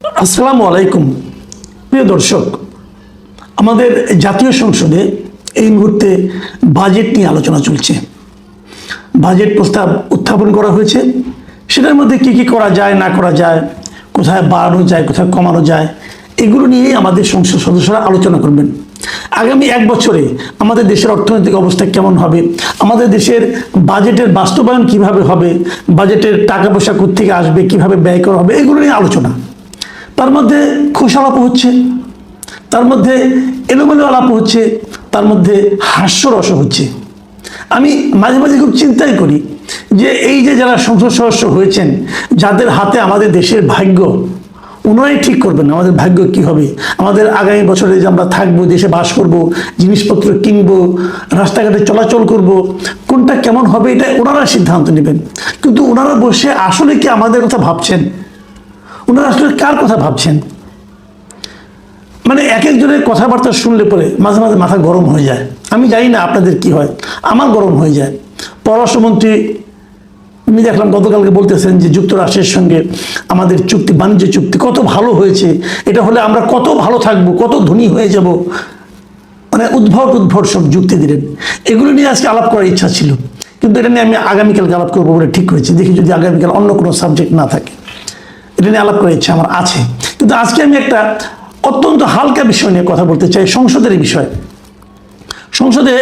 আসসালামু আলাইকুম প্রিয় দর্শক, আমাদের জাতীয় সংসদে এই মুহূর্তে বাজেট নিয়ে আলোচনা চলছে। বাজেট প্রস্তাব উত্থাপন করা হয়েছে। সেটার মধ্যে কি কি করা যায় না করা যায়, কোথায় বাড়ানো যায় কোথায় কমানো যায়, এগুলো নিয়েই আমাদের সংসদ সদস্যরা আলোচনা করবেন। আগামী এক বছরে আমাদের দেশের অর্থনৈতিক অবস্থা কেমন হবে, আমাদের দেশের বাজেটের বাস্তবায়ন কিভাবে হবে, বাজেটের টাকা পয়সা কোত্থেকে আসবে, কিভাবে ব্যয় করা হবে, এগুলো নিয়ে আলোচনা। তার মধ্যে খোশালাপ হচ্ছে, তার মধ্যে এলোমেলো আলাপ হচ্ছে, তার মধ্যে হাস্যরস হচ্ছে। আমি মাঝে মাঝে খুব চিন্তাই করি যে এই যে যারা সংসদ সদস্য হয়েছেন, যাদের হাতে আমাদের দেশের ভাগ্য, ওনারাই ঠিক করবেন আমাদের ভাগ্য কি হবে, আমাদের আগামী বছরে যে আমরা থাকবো, দেশে বাস করব, জিনিসপত্র কিনবো, রাস্তাঘাটে চলাচল করব, কোনটা কেমন হবে এটা ওনারা সিদ্ধান্ত নেবেন। কিন্তু ওনারা বসে আসলে কি আমাদের কথা ভাবছেন? ওনারা আসলে কার কথা ভাবছেন? মানে এক একজনের কথাবার্তা শুনলে পরে মাঝে মাঝে মাথা গরম হয়ে যায়। আমি জানি না আপনাদের কি হয়, আমার গরম হয়ে যায়। পররাষ্ট্রমন্ত্রী আমি দেখলাম গতকালকে বলতেছেন যে যুক্তরাষ্ট্রের সঙ্গে আমাদের চুক্তি, বাণিজ্য চুক্তি কত ভালো হয়েছে, এটা হলে আমরা কত ভালো থাকবো, কত ধনী হয়ে যাব। মানে উদ্ভট সব যুক্তি দিলেন। এগুলো নিয়ে আজকে আলাপ করার ইচ্ছা ছিল, কিন্তু এটা নিয়ে আমি আগামীকালকে আলাপ করবো বলে ঠিক করেছি। দেখি যদি আগামীকাল অন্য কোনো সাবজেক্ট না থাকে, এটা নিয়ে আলাপ করার ইচ্ছা আমার আছে। কিন্তু আজকে আমি একটা অত্যন্ত হালকা বিষয় নিয়ে কথা বলতে চাই, সংসদের বিষয়। সংসদে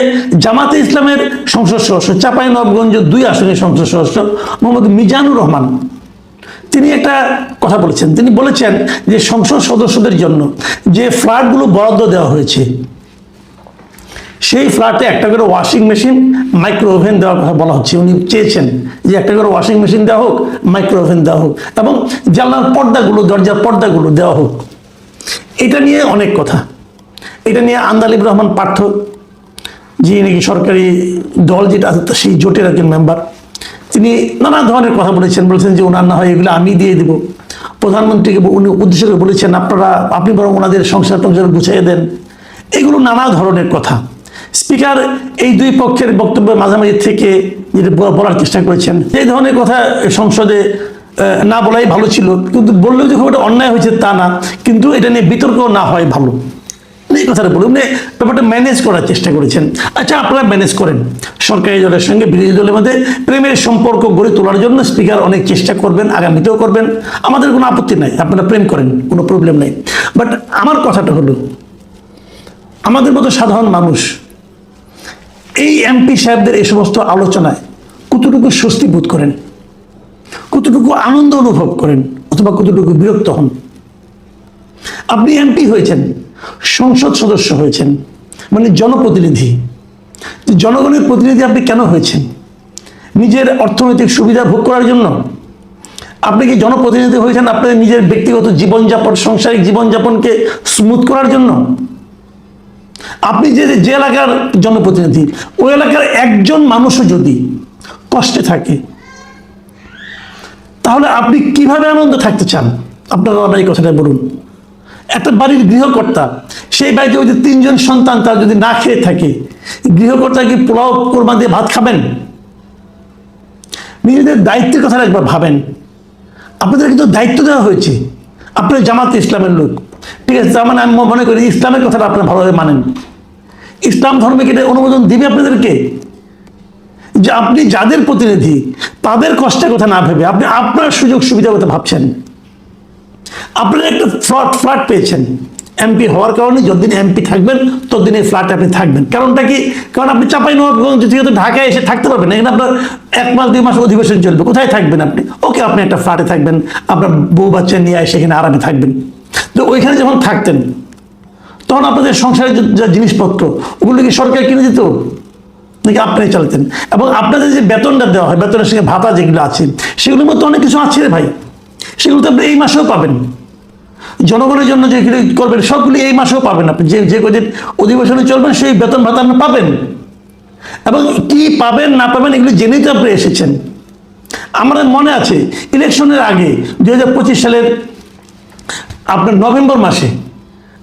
জামাতে ইসলামের সংসদ সদস্য, চাঁপাইনবাবগঞ্জ 2 আসনের সংসদ সদস্য মোহাম্মদ মিজানুর রহমান, তিনি একটা কথা বলেছেন। তিনি বলেছেন যে সংসদ সদস্যদের জন্য যে ফ্ল্যাটগুলো বরাদ্দ দেওয়া হয়েছে, সেই ফ্ল্যাটে একটা করে ওয়াশিং মেশিন, মাইক্রো ওভেন দেওয়ার কথা বলা হচ্ছে। উনি চেয়েছেন যে একটা করে ওয়াশিং মেশিন দেওয়া হোক, মাইক্রো ওভেন দেওয়া হোক, এবং জানলার পর্দাগুলো, দরজার পর্দাগুলো দেওয়া হোক। এটা নিয়ে অনেক কথা। এটা নিয়ে আন্দালিব রহমান পার্থ, যিনি নাকি সরকারি দল যেটা আছে সেই জোটের একজন মেম্বার, তিনি নানা ধরনের কথা বলেছেন যে ওনার না হয় এগুলো আমি দিয়ে দেব। প্রধানমন্ত্রীকে উনি উদ্দেশ্য করে বলেছেন আপনি বরং ওনাদের সংসার গুছিয়ে দেন। এগুলো নানা ধরনের কথা। স্পিকার এই 2 পক্ষের বক্তব্যের মাঝামাঝি থেকে যেটা বলার চেষ্টা করেছেন, এই ধরনের কথা সংসদে না বলাই ভালো ছিল। কিন্তু বললেও যে খুব একটা অন্যায় হয়েছে তা না, কিন্তু এটা নিয়ে বিতর্ক না হয় ভালো। এই কথাটা বলুন, ব্যাপারটা ম্যানেজ করার চেষ্টা করেছেন। আচ্ছা, আপনারা ম্যানেজ করেন। সরকারি দলের সঙ্গে বিরোধী দলের মধ্যে প্রেমের সম্পর্ক গড়ে তোলার জন্য স্পিকার অনেক চেষ্টা করবেন, আগামীতেও করবেন। আমাদের কোনো আপত্তি নাই, আপনারা প্রেম করেন, কোনো প্রবলেম নাই। বাট আমার কথাটা হলো, আমাদের মতো সাধারণ মানুষ এই এমপি সাহেবদের এই সমস্ত আলোচনায় কতটুকু স্বস্তি বোধ করেন, কতটুকু আনন্দ অনুভব করেন, অথবা কতটুকু বিরক্ত হন? আপনি এমপি হয়েছেন, সংসদ সদস্য হয়েছেন, মানে জনপ্রতিনিধি। জনগণের প্রতিনিধি আপনি কেন হয়েছেন? নিজের অর্থনৈতিক সুবিধা ভোগ করার জন্য? আপনি কি জনপ্রতিনিধি হয়েছেন আপনাদের নিজের ব্যক্তিগত জীবনযাপন, সাংসারিক জীবনযাপনকে স্মুথ করার জন্য? আপনি যে এলাকার জনপ্রতিনিধি, ওই এলাকার একজন মানুষও যদি কষ্টে থাকে, তাহলে আপনি কিভাবে আনন্দ থাকতে চান? আপনারা এই কথাটা বলুন। একটা বাড়ির গৃহকর্তা, সেই বাড়িতে ওই যে 3 জন সন্তান, তার যদি না খেয়ে থাকে, গৃহকর্তা কি পোলাও কোরমা দিয়ে ভাত খাবেন? নিজেদের দায়িত্বের কথা একবার ভাবেন। আপনাদের কিন্তু দায়িত্ব দেওয়া হয়েছে, আপনার জামাতে ইসলামের লোক, ঠিক আছে? তার মানে আমি মনে করি ইসলামের কথাটা আপনারা ভালোভাবে মানেন। ইসলাম ধর্মে কি অনুমোদন দিবে আপনাদেরকে যে আপনি যাদের প্রতিনিধি তাদের কষ্টের কথা না ভেবে আপনি আপনার সুযোগ সুবিধার কথা ভাবছেন? আপনারা একটা ফ্ল্যাট পেয়েছেন এমপি হওয়ার কারণে। যতদিন এমপি থাকবেন ততদিন এই ফ্ল্যাটে আপনি থাকবেন। কারণটা কি? কারণ আপনি চাঁপাইনবাবগঞ্জ থেকে তো ঢাকায় এসে থাকতে পারবেন না। এখানে আপনার 1 মাস 2 মাস অধিবেশন চলবে, কোথায় থাকবেন আপনি? ওকে, আপনি একটা ফ্ল্যাটে থাকবেন, আপনার বউ বাচ্চা নিয়ে এসে এখানে আরামে থাকবেন। তো ওইখানে যখন থাকতেন, তখন আপনাদের সংসারের যা জিনিসপত্র, ওগুলো কি সরকার কিনে দিত নাকি আপনারাই চালাতেন? এবং আপনাদের যে বেতনটা দেওয়া হয়, বেতনের সঙ্গে ভাতা যেগুলো আছে, সেগুলোর মধ্যে অনেক কিছু আছে রে ভাই। সেগুলো তো আপনি এই মাসেও পাবেন। জনগণের জন্য যেগুলো করবেন সবগুলি এই মাসেও পাবেন। আপনি যে কদিন অধিবেশনে চলবেন সেই বেতন ভাতা আপনি পাবেন। এবং কি পাবেন না পাবেন এগুলো জেনেই তো আপনি এসেছেন। আমাদের মনে আছে ইলেকশনের আগে 2025 সালের আপনার নভেম্বর মাসে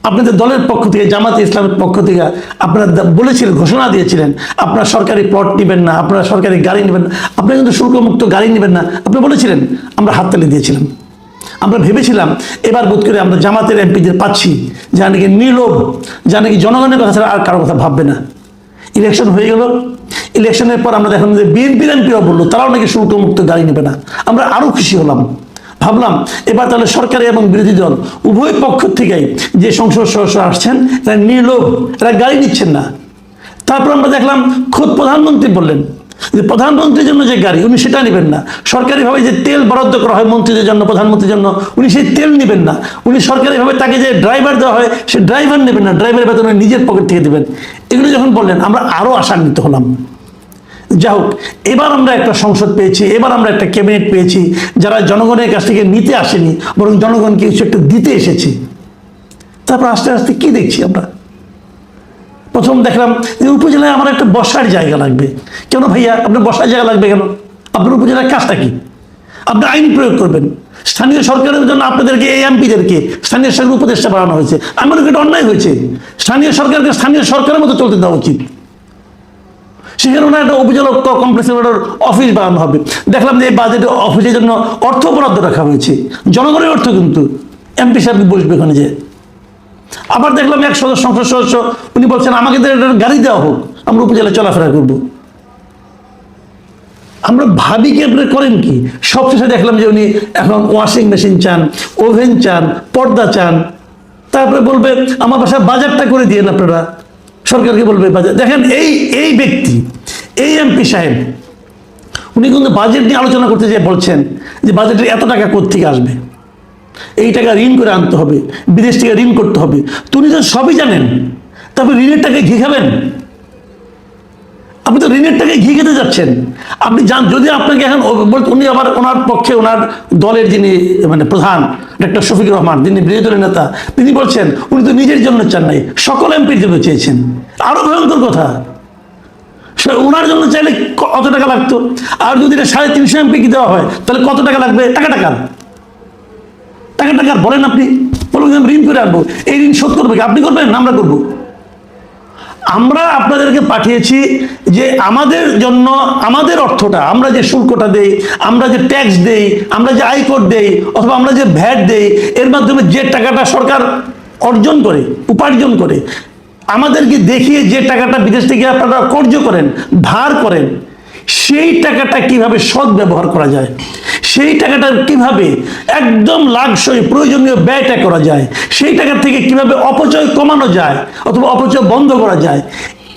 আপনাদের দলের পক্ষ থেকে, জামাতে ইসলামের পক্ষ থেকে আপনারা বলেছিলেন, ঘোষণা দিয়েছিলেন আপনারা সরকারি প্লট নেবেন না, আপনারা সরকারি গাড়ি নেবেন না, আপনারা কিন্তু শুল্কমুক্ত গাড়ি নেবেন না, আপনি বলেছিলেন। আমরা হাততালি দিয়েছিলাম। আমরা ভেবেছিলাম এবার বোধ করে আমরা জামাতের এমপিদের পাচ্ছি, যা নাকি নির্লোভ, যা নাকি জনগণের কথা ছাড়া আর কারো কথা ভাববে না। ইলেকশন হয়ে গেল, ইলেকশনের পর আমরা দেখলাম যে বিএনপির এমপিরাও বললো তারাও নাকি শুল্ক মুক্ত গাড়ি নেবে না। আমরা আরও খুশি হলাম, ভাবলাম এবার তাহলে সরকারি এবং বিরোধী দল উভয় পক্ষ থেকেই যে সংসদ সদস্য আসছেন এরা নির্লোভ, এরা গাড়ি নিচ্ছেন না। তারপর আমরা দেখলাম খোদ প্রধানমন্ত্রী বললেন যে প্রধানমন্ত্রীর জন্য যে গাড়ি উনি সেটা নেবেন না, সরকারিভাবে যে তেল বরাদ্দ করা হয় মন্ত্রীদের জন্য, প্রধানমন্ত্রীর জন্য, উনি সেই তেল নেবেন না। উনি সরকারিভাবে তাকে যে ড্রাইভার দেওয়া হয় সে ড্রাইভার নেবেন না, ড্রাইভারের বেতন নিজের পকেট থেকে দেবেন। এগুলো যখন বললেন আমরা আরও আশান্বিত হলাম। যা হোক, এবার আমরা একটা সংসদ পেয়েছি, এবার আমরা একটা ক্যাবিনেট পেয়েছি যারা জনগণের কাছ থেকে নিতে আসেনি, বরং জনগণকে কিছু একটা দিতে এসেছি। তারপর আস্তে আস্তে কি দেখছি আমরা, প্রথম দেখলাম যে উপজেলায় আমার একটা বসার জায়গা লাগবে। কেন ভাইয়া আপনার বসার জায়গা লাগবে কেন? আপনার উপজেলার কাজটা কি? আপনি আইন প্রয়োগ করবেন। স্থানীয় সরকারের জন্য আপনাদেরকে, এই এমপিদেরকে স্থানীয় সরকার উপদেষ্টা বাড়ানো হয়েছে। আমার এটা অন্যায় হয়েছে। স্থানীয় সরকারকে স্থানীয় সরকারের মতো চলতে দেওয়া উচিত। সেখানে ওনার একটা উপজেলা কমপ্লেক্সের অফিস বানানো হবে। দেখলাম যে এই বাজেটে অফিসের জন্য অর্থ বরাদ্দ রাখা হয়েছে, জনগণের অর্থ, কিন্তু এমপি সাহেব বসবে ওখানে যে। আবার দেখলাম এক সংসদ সদস্য উনি বলছেন আমাকে গাড়ি দেওয়া হোক, আমরা উপজেলায় চলাফেরা করব। আমরা ভাবি কি আপনারা করেন কি? সবশেষে দেখলাম যে উনি এখন ওয়াশিং মেশিন চান, ওভেন চান, পর্দা চান। তারপরে বলবে আমার বাসায় বাজারটা করে দিয়ে আপনারা, সরকারকে বলবে বাজার। দেখেন এই ব্যক্তি, এই এমপি সাহেব উনি কিন্তু বাজেট নিয়ে আলোচনা করতে যেয়ে বলছেন যে বাজেটের এত টাকা কোত্থেকে আসবে, এই টাকা ঋণ করে আনতে হবে, বিদেশ থেকে ঋণ করতে হবে। উনি তো সবই জানেন, তারপর ঋণের টাকায় ঘি খাবেন? আপনি তো ঋণের টাকায় ঘি খেতে যাচ্ছেন। আপনি যান, যদি আপনাকে এখন উনি আবার ওনার পক্ষে ওনার দলের যিনি মানে প্রধান ডক্টর শফিকুর রহমান, যিনি বিরোধী দলের নেতা, তিনি বলছেন উনি তো নিজের জন্য চান নাই, সকল এমপির জন্য চেয়েছেন। আরো ভয়ঙ্কর কথা, ওনার জন্য চাইলে কত টাকা লাগতো? আর যদি এটা 350 এমপি কি দেওয়া হয় তাহলে কত টাকা লাগবে? টাকা বলেন আপনি। বলুন ঋণ করে আনবো, এই ঋণ শোধ করবে, আপনি করবেন না আমরা করবো? আমরা আপনাদেরকে পাঠিয়েছি যে আমাদের জন্য আমাদের অর্থটা, আমরা যে শুল্কটা দেই, আমরা যে ট্যাক্স দেই, আমরা যে আয়কর দেই, অথবা আমরা যে ভ্যাট দেই, এর মাধ্যমে যে টাকাটা সরকার অর্জন করে, উপার্জন করে, আমাদেরকে দেখিয়ে যে টাকাটা বিদেশ থেকে আপনারা কর্য করেন, ধার করেন, সেই টাকাটা কিভাবে সৎ ব্যবহার করা যায়, সেই টাকাটা কিভাবে একদম লাভসই প্রয়োজনীয় ব্যয়টা করা যায়, সেই টাকা থেকে কিভাবে অপচয় কমানো যায় অথবা অপচয় বন্ধ করা যায়,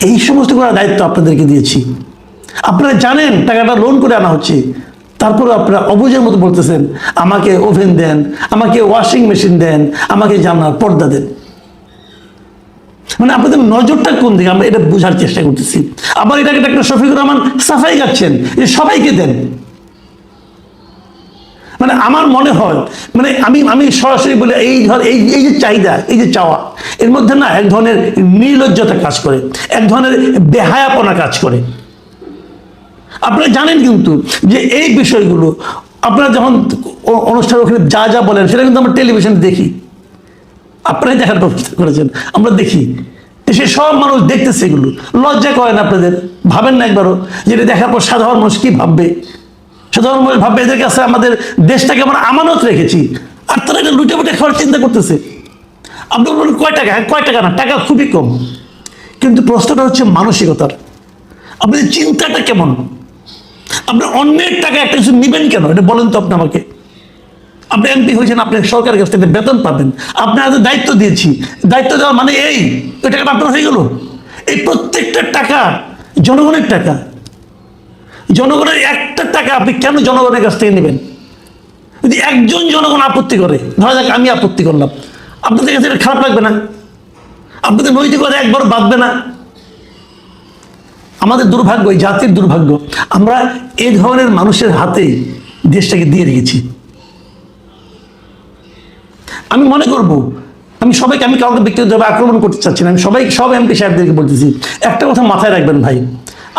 এই সমস্ত করার দায়িত্ব আপনাদেরকে দিয়েছি। আপনারা জানেন টাকাটা লোন করে আনা হচ্ছে, তারপরে আপনারা অবুঝের মতো বলতেছেন আমাকে ওভেন দেন, আমাকে ওয়াশিং মেশিন দেন, আমাকে জানলার পর্দা দেন। মানে আপনাদের নজরটা কোন দিকে, আমরা এটা বোঝার চেষ্টা করতেছি। আবার এটাকে একটা শফিকুর রহমান সাফাই গাচ্ছেন যে সবাইকে দেন। মানে আমার মনে হয়, মানে আমি সরাসরি বলে এই যে চাহিদা, এই যে চাওয়া, এর মধ্যে না এক ধরনের নির্লজ্জতা কাজ করে, এক ধরনের বেহায়াপনা কাজ করে। আপনারা জানেন কিন্তু যে এই বিষয়গুলো আপনারা যখন অনুষ্ঠান ওখানে যা বলেন সেটা কিন্তু আমরা টেলিভিশনে দেখি, আপনারাই দেখার ব্যবস্থা করেছেন, আমরা দেখি, সে সব মানুষ দেখতেছে। এগুলো লজ্জা করেন আপনাদের? ভাবেন না একবারও যেটা দেখার পর সাধারণ মানুষ কি ভাববে? সাধারণ মানুষ ভাববে এদের কাছে আমাদের দেশটাকে আমরা আমানত রেখেছি, আর তারা এটা লুটে পুটে খাওয়ার চিন্তা করতেছে। আপনি বলবেন কয় টাকা? হ্যাঁ, কয় টাকা না, টাকা খুবই কম, কিন্তু প্রশ্নটা হচ্ছে মানসিকতার। আপনাদের চিন্তাটা কেমন? আপনি অন্যের টাকা একটা কিছু নেবেন কেন? এটা বলেন তো আপনি আমাকে। আপনি এমপি হয়েছেন, আপনি সরকারের কাছ থেকে বেতন পাবেন, আপনার হাতে দায়িত্ব দিয়েছি, দায়িত্ব দেওয়া মানে ওই টাকাটা আপনার হয়ে গেল। এই প্রত্যেকটা টাকা জনগণের টাকা, জনগণের একটা টাকা আপনি কেন জনগণের কাছ থেকে নেবেন? যদি একজন জনগণ আপত্তি করে, ধরা যাক আমি আপত্তি করলাম, আপনাদের কাছে এটা খারাপ লাগবে না? আপনাদের নৈতিকতা একবার বাঁধবে না? আমাদের দুর্ভাগ্য, এই জাতির দুর্ভাগ্য, আমরা এই ধরনের মানুষের হাতেই দেশটাকে দিয়ে রেখেছি। আমি মনে করব, আমি কাউকে ব্যক্তিগতভাবে আক্রমণ করতে চাচ্ছি না, আমি সব এমপি সাহেবদেরকে বলতেছি একটা কথা মাথায় রাখবেন ভাই,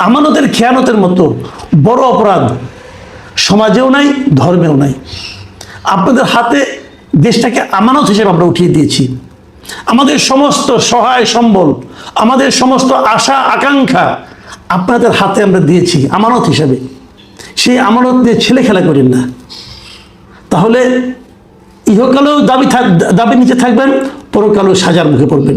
আমানতের খেয়ানতের মতো বড় অপরাধ সমাজেও নাই, ধর্মেও নাই। আপনাদের হাতে দেশটাকে আমানত হিসেবে আমরা উঠিয়ে দিয়েছি। আমাদের সমস্ত সহায় সম্বল, আমাদের সমস্ত আশা আকাঙ্ক্ষা আপনাদের হাতে আমরা দিয়েছি আমানত হিসেবে। সেই আমানত দিয়ে ছেলে খেলা করেন না, তাহলে ইহকালেও দাবির নিচে থাকবেন, পরকালেও সাজার মুখে পড়বেন।